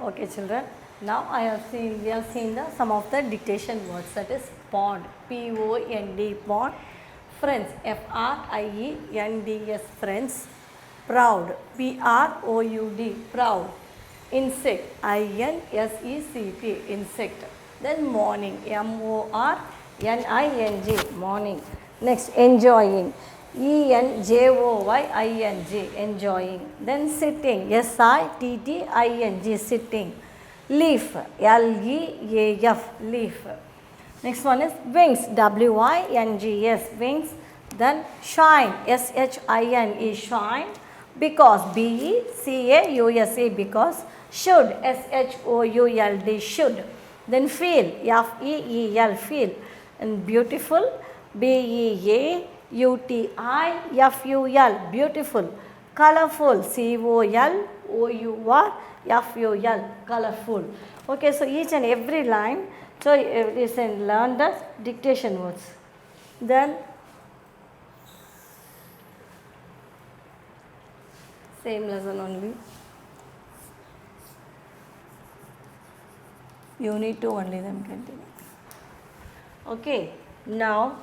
Okay, children. Now we have seen some of the dictation words, that is pond, P-O-N-D, pond, friends, F-R-I-E-N-D-S, friends, proud, P-R-O-U-D, proud, insect, I-N-S-E-C-T, insect, then morning, M-O-R-N-I-N-G, morning, next enjoying, E-N-J-O-Y-I-N-G, enjoying. Then sitting, S-I-T-T-I-N-G, sitting. Leaf, L-E-A-F, leaf. Next one is wings, W-I-N-G-S, wings. Then shine, S-H-I-N-E, shine. Because, B-E-C-A-U-S-E, because. Should, S-H-O-U-L-D, should. Then feel, F-E-E-L, feel. And beautiful, B-E-A-U-T-I-F-U-L, beautiful. Colorful, C-O-L-O-U-R-F-U-L, colorful. Okay, so each and every line, so listen, learn the dictation words. Then same lesson only. You need to only then continue. Okay, now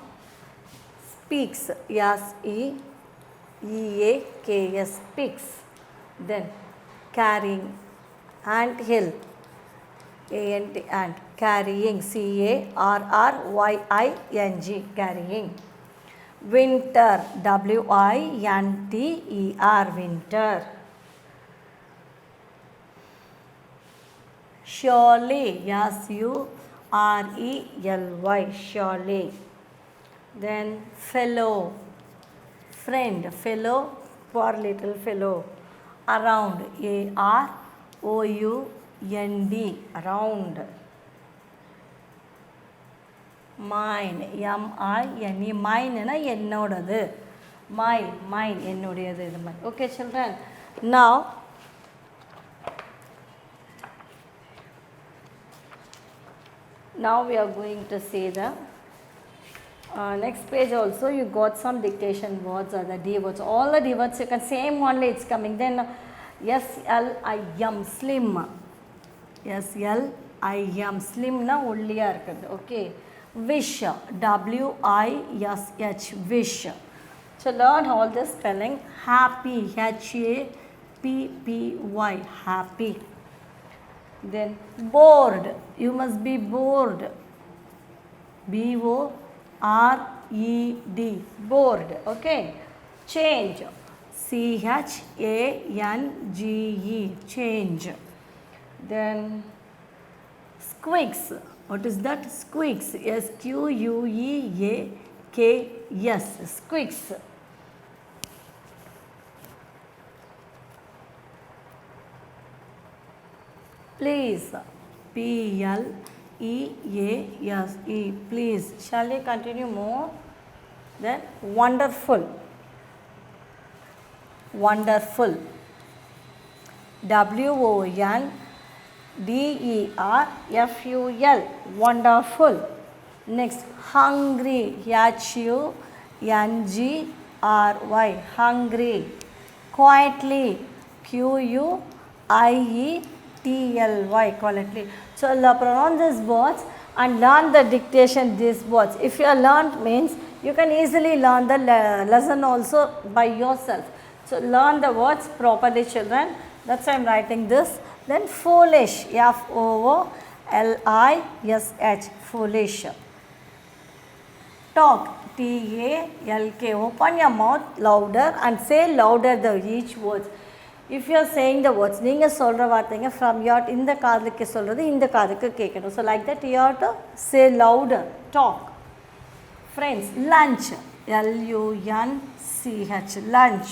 speaks, S-E-E-A-K-S, speaks. Then carrying, ant hill, A-N-T, ant, carrying, C-A-R-R-Y-I-N-G, carrying. Winter, W-I-N-T-E-R, winter. Surely, S-U-R-E-L-Y, surely. Then fellow, friend, fellow, poor little fellow. Around, A-R-O-U-N-D, around. Mine, M-I-N-E, mine na ennodadu. Mine, ennodiyadu idu mari. Okay, children. Now we are going to see the next page also. You got some dictation words or the D words. All the D words you can same only it's coming. Then S-L-I-M, slim. S-L-I-M, slim na olliya irukkudu. Okay. Wish, W-I-S-H, wish. So learn all this spelling. Happy, H-A-P-P-Y, happy. Then bored, you must be bored, B-O-R-E-D, bored. Okay. Change, C-H-A-N-G-E, change. Then squeaks, what is that? Squeaks, S-Q-U-E-A-K-S, squeaks. Please, P-L-E-A-S-E, please. Shall we continue more? Then wonderful, wonderful, W-O-N-D-E-R-F-U-L, wonderful. Next, hungry, H-U-N-G-R-Y, hungry. Quietly, Q-U-I-E-T-L-Y, quietly. So pronounce these words and learn the dictation these words. If you are learned means you can easily learn the lesson also by yourself. So learn the words properly, children. That's why I am writing this. Then foolish, F-O-O-L-I-S-H, foolish. Talk, T-A-L-K, open your mouth louder and say louder each words. If you are saying the words, நீங்கள் சொல்கிற வார்த்தைங்க from your இந்த காதுக்கு சொல்கிறது இந்த காதுக்கு கேட்கணும். So like that you have to say louder, talk. Friends, lunch, L-U-N-C-H, lunch.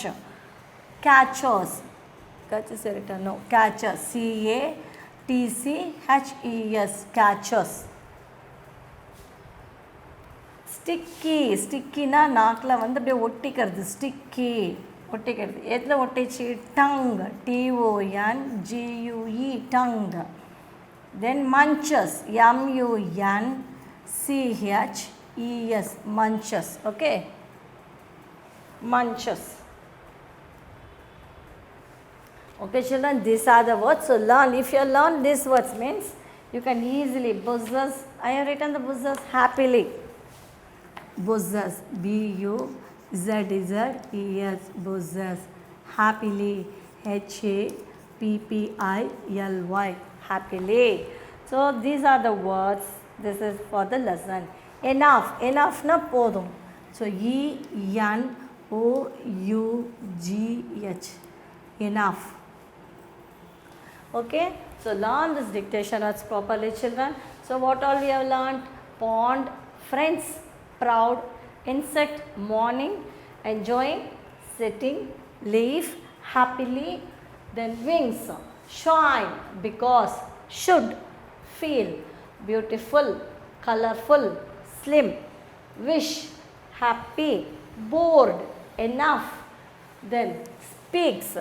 Catchers, catchers, C-A-T-C-H-E-S, catchers. Sticky, sticky na நாக்கில் வந்து அப்படியே ஒட்டிக்கிறது, sticky, ஒட்டிக்கிறது. எதில் ஒட்டிச்சு? Tongue, T-O-N-G-U-E, tongue. Then munches, M-U-N-C-H-E-S, munches. Okay, munches. Okay children, these are the words. So learn, if you learn these words means you can easily buzzers. I have written the buzzers happily. Buzzers, B-U-Z-Z-E-S, buzzers, happily, H-A-P-P-I-L-Y, happily. So these are the words, this is for the lesson. Enough, enough na podum. So E-N-O-U-G-H, enough. Okay, so learn this dictation words properly children. So what all we have learned? Pond, friends, proud, insect, morning, enjoying, sitting, leaf, happily, then wings, shine, because, should, feel, beautiful, colorful, slim, wish, happy, bored, enough, then speaks,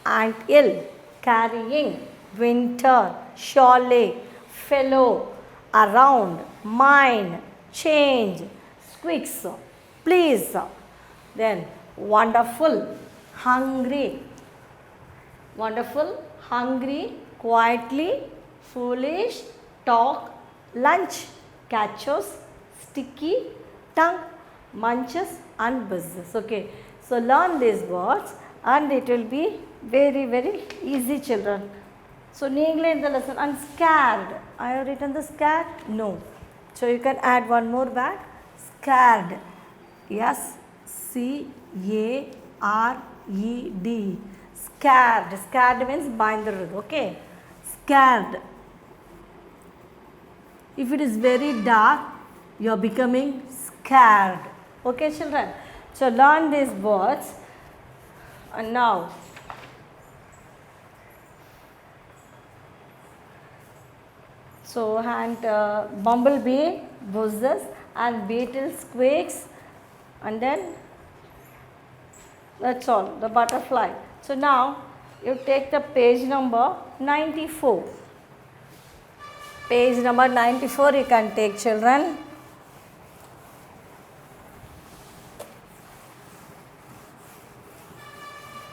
and ill, carrying, winter, surely, fellow, around, mine, change, squeaks, please, then wonderful, hungry, quietly, foolish, talk, lunch, catches, sticky, tongue, munches and business. Okay, so learn these words and it will be very very easy children. So neglect the lesson. And scared, I have written the scared, no. So you can add one more back, scared, S-C-A-R-E-D, scared, scared means bindered, okay, scared. If it is very dark, you are becoming scared, okay children. So learn these words. And now so and bumblebee buzzes and beetle squeaks, and then that's all, the butterfly. So now you take the page number 94. Page number 94 you can take children.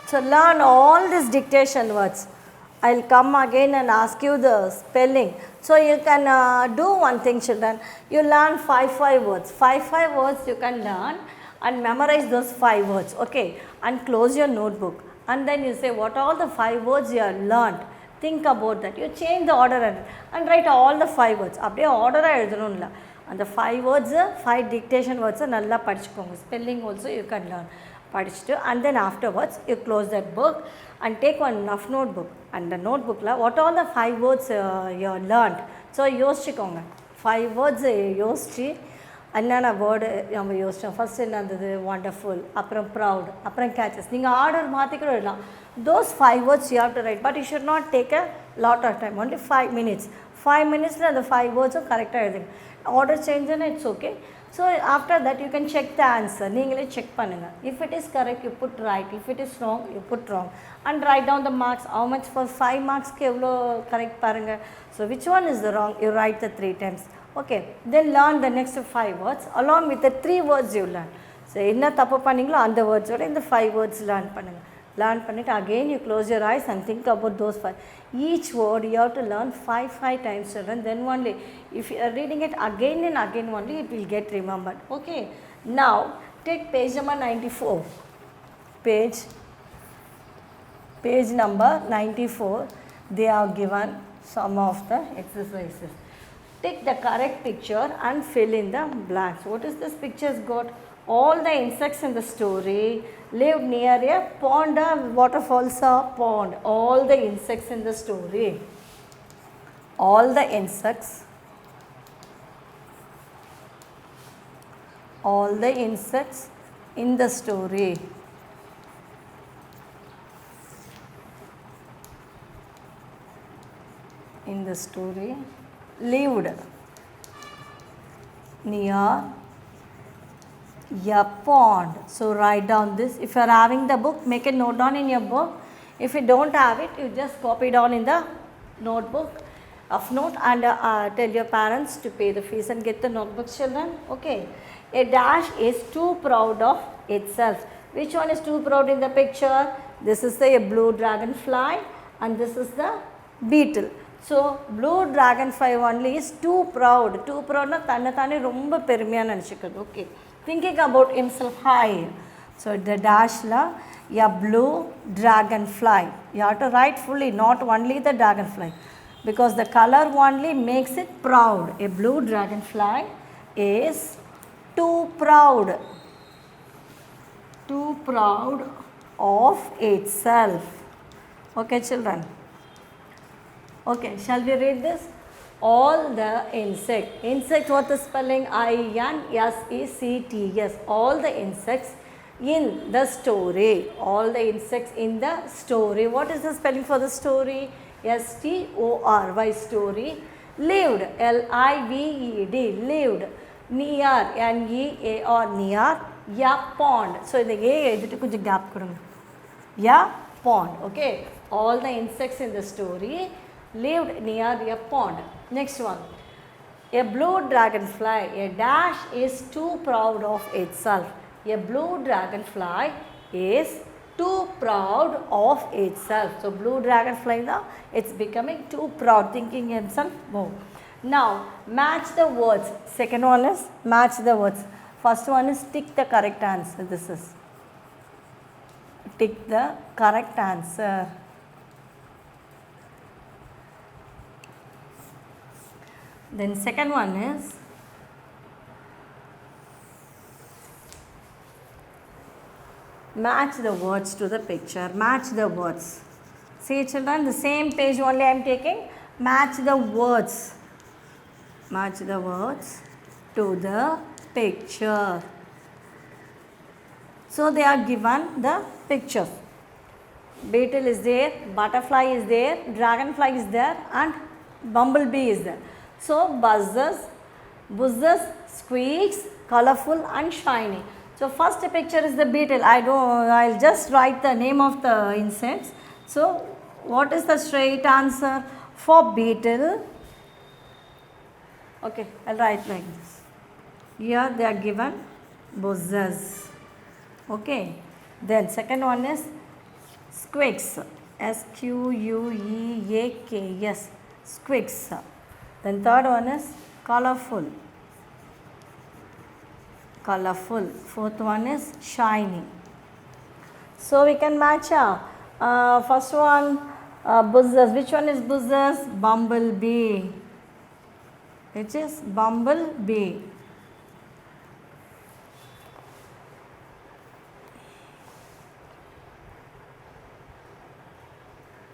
So learn all these dictation words. I will come again and ask you the spelling. So you can do one thing children. You learn 5 words. 5 words you can learn and memorize those 5 words. Okay. And close your notebook. And then you say what all the 5 words you have learned. Think about that. You change the order and write all the 5 words. அப்படியே order எழுதணும்ல. And the 5 words, 5 dictation words நல்லா படிச்சுக்கோங்க. Spelling also you can learn. படிச்சுட்டு and then afterwards you close that book and take one rough notebook. And the notebook la what all the 5 words you learned. So யோசிச்சுக்கோங்க. 5 words யோசிச்சு என்னென்ன word நம்ம யோசிச்சோம். First என்ன இருந்தது, wonderful, அப்புறம் proud, அப்புறம் catches. நீங்கள் order மாற்றி கூட எழுதலாம். Those 5 words you have to write, but you should not take a lot of time, only 5 minutes. 5 minutes அந்த 5 words கரெக்டாக எழுதுங்க. ஆர்டர் சேஞ்சுன்னா it's okay. So after that you can check the answer. நீங்களே check பண்ணுங்கள். If it is correct you put right, if it is wrong you put wrong and write down the marks. How much for 5 marksக்கு எவ்வளோ correct பாருங்கள். So which one is the wrong, you write the 3 times. Okay, then learn the next 5 words along with the 3 words you learn. So என்ன தப்பு பண்ணீங்களோ அந்த வேர்ட்ஸோட இந்த 5 words learn பண்ணுங்கள். Learn பண்ணிட்டு again you close your eyes and think about those 5. Each word you have to learn 5 times children. Then only if you are reading it again and again only it will get remembered. Okay, now take page number 94. Page number 94. They have given some of the exercises. Take the correct picture and fill in the blanks. What is this picture's got? All the insects in the story live near a pond. Waterfalls are pond. All the insects in the story. All the insects in the story lived near a pond. So write down this. If you are having the book, make a note down in your book. If you don't have it, you just copy down in the notebook of note and tell your parents to pay the fees and get the notebook children. Okay. A dash is too proud of itself. Which one is too proud in the picture? This is the blue dragonfly and this is the beetle. So blue dragonfly only is too proud. Too proud na thanne thane romba perumaiya nenichikkudu. Okay. Thinking about himself high. So the dash la a blue dragonfly. You have to write fully, not only the dragonfly, because the color only makes it proud. A blue dragonfly is too proud of itself. Okay children. Okay, shall we read this? All the insect, what is spelling? INSECTS. All the insects in the story. All the insects in the story. What is the spelling for the story? STORY, story. Lived, LIVED, lived. Near, NEAR, near. A pond. So the A edit kuch gap kudunga. A pond. Okay. All the insects in the story lived near a pond. Next one. A blue dragonfly. A dash is too proud of itself. A blue dragonfly is too proud of itself. So blue dragonfly now it's becoming too proud, thinking himself more. Now match the words. Second one is match the words. First one is tick the correct answer. This is tick the correct answer. Then second one is match the words to the picture. Match the words. See children, the same page only I am taking. Match the words. Match the words to the picture. So they are given the picture. Beetle is there, butterfly is there, dragonfly is there and bumblebee is there. So buzzes, squeaks, colorful and shiny. So first picture is the beetle. I'll just write the name of the insects. So what is the straight answer for beetle? Okay, I'll write like this. Here they are given buzzes. Okay. Then second one is squeaks. SQUEAKS. Squeaks. Then third one is colorful. Fourth one is shiny. So we can match first one buzzes. Which one is buzzes? Bumblebee. Which is bumblebee.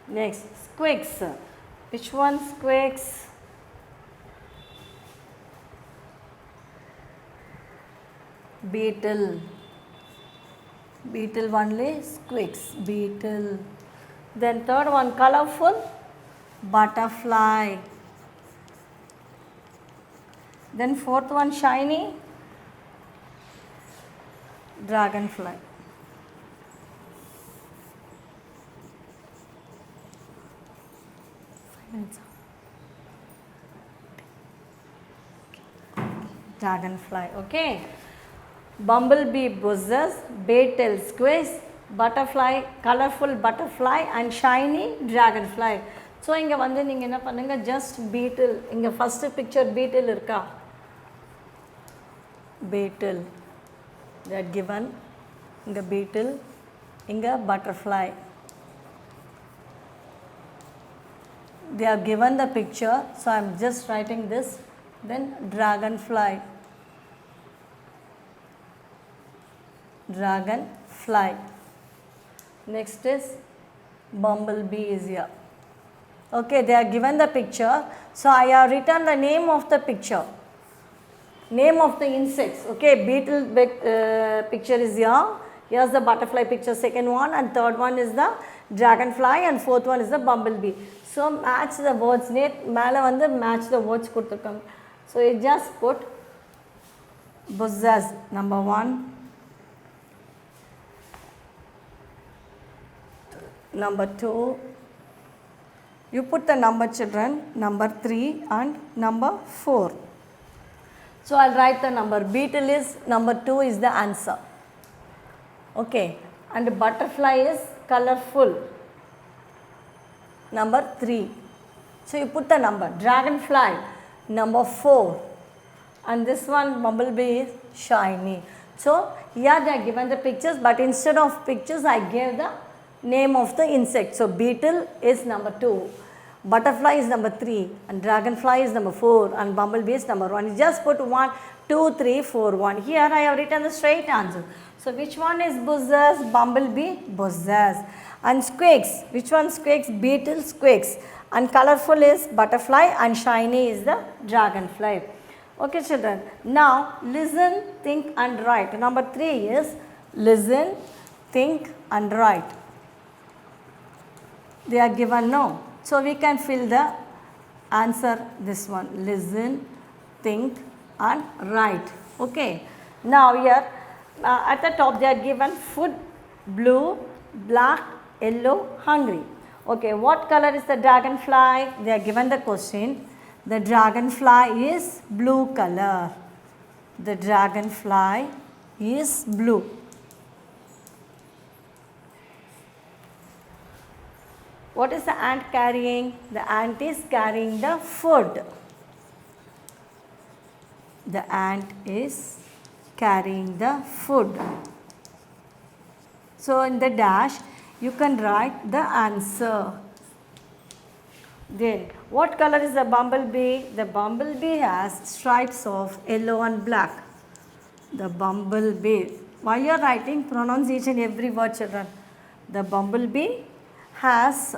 Next, squeaks. Which one squeaks? Beetle. Beetle only squeaks. Beetle. Then third one colorful. Butterfly. Then fourth one shiny. Dragonfly. Dragonfly. Okay. Bumblebee buzzes, beetle squeaks, butterfly, colorful butterfly and shiny dragonfly. So inga vandu neenga enna pannunga just beetle. Inga first picture beetle irka. Beetle. They are given. Inga beetle, inga butterfly. They are given the picture. So I am just writing this. Then dragonfly. Dragonfly. Next is bumblebee is here. Okay, they are given the picture. So I have written the name of the picture. Name of the insects. Okay, beetle picture is here. Here's the butterfly picture, second one, and third one is the dragonfly, and fourth one is the bumblebee. So match the words. Mela vandu match the words kuduthirukanga. So you just put buzzes number 1, number 2. You put the number children, number 3 and number 4. So I'll write the number. Beetle is number 2 is the answer. Okay, and butterfly is colorful. Number 3. So you put the number. Dragonfly, number 4. And this one, bumblebee, is shiny. So here they are given the pictures, but instead of pictures I gave the name of the insect. So beetle is number 2, butterfly is number 3, and dragonfly is number 4, and bumblebee is number 1. You just put 1, 2, 3, 4, 1. Here I have written the straight answer. So which one is buzzes? Bumblebee, buzzes. And squeaks, which one squeaks? Beetle squeaks. And colorful is butterfly, and shiny is the dragonfly. Okay children, now listen, think and write. Number 3 is listen, think and write. They are given no. So we can fill the answer this one. Listen, think and write. Okay. Now here at the top they are given food, blue, black, yellow, hungry. Okay, what color is the dragonfly? They are given the question. The dragonfly is blue color. The dragonfly is blue. What is the ant carrying? The ant is carrying the food. The ant is carrying the food. So in the dash you can write the answer. Then what color is the bumblebee? The bumblebee has stripes of yellow and black. The bumblebee. While you are writing, pronounce each and every word children. The bumblebee has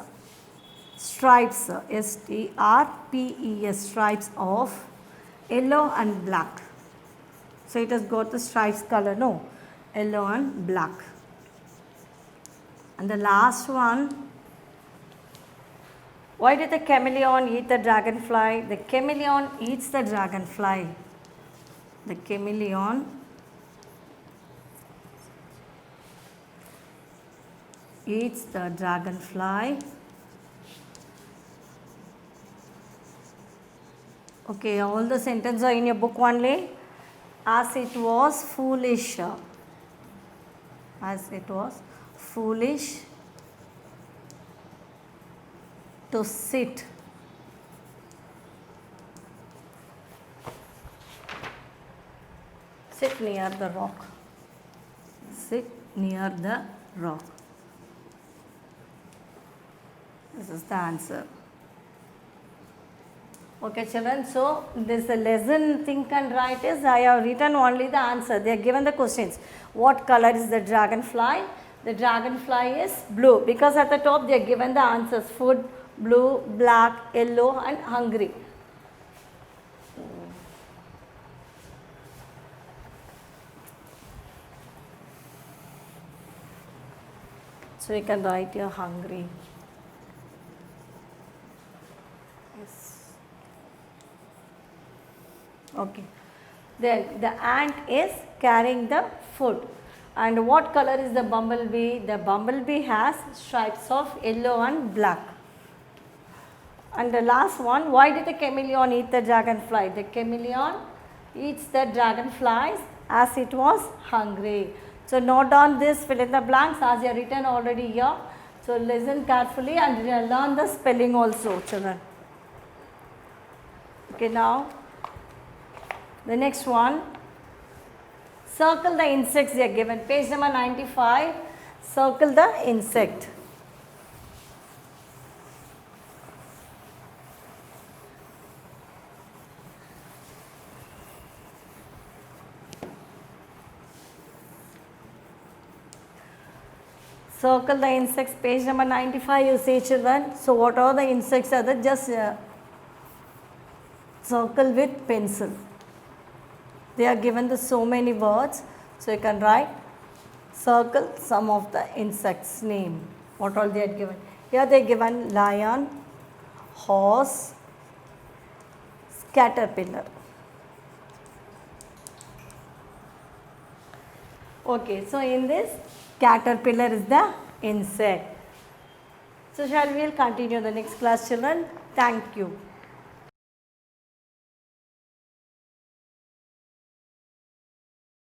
stripes, S-T-R-P-E-S, stripes of yellow and black. So it has got the stripes color, no, yellow and black. And the last one, why did the chameleon eat the dragonfly? The chameleon eats the dragonfly. The chameleon eats the dragonfly. Okay, all the sentences are in your book only. As it was foolish. As it was foolish to sit near the rock. Sit near the rock. This is the answer. Okay children, so this lesson think and write is I have written only the answer. They are given the questions. What color is the dragonfly? The dragonfly is blue, because at the top they are given the answers: food, blue, black, yellow and hungry. So you can write your hungry. Yes. Okay. Then the ant is carrying the food. And what color is the bumblebee? The bumblebee has stripes of yellow and black. And the last one, why did the chameleon eat the dragonfly? The chameleon eats the dragonflies as it was hungry. So note down this, fill in the blanks as you have written already here. So listen carefully and learn the spelling also, children. Okay, now the next one. Circle the insects they are given. Page number 95. Circle the insect. Circle the insects. Page number 95. You see children. So what are the insects are there? Just circle with pencil. They are given the so many words, so you can write, circle some of the insects name. What all they are given? Here they are given lion, horse, caterpillar. Okay, so in this caterpillar is the insect. So shall we continue the next class children? Thank you.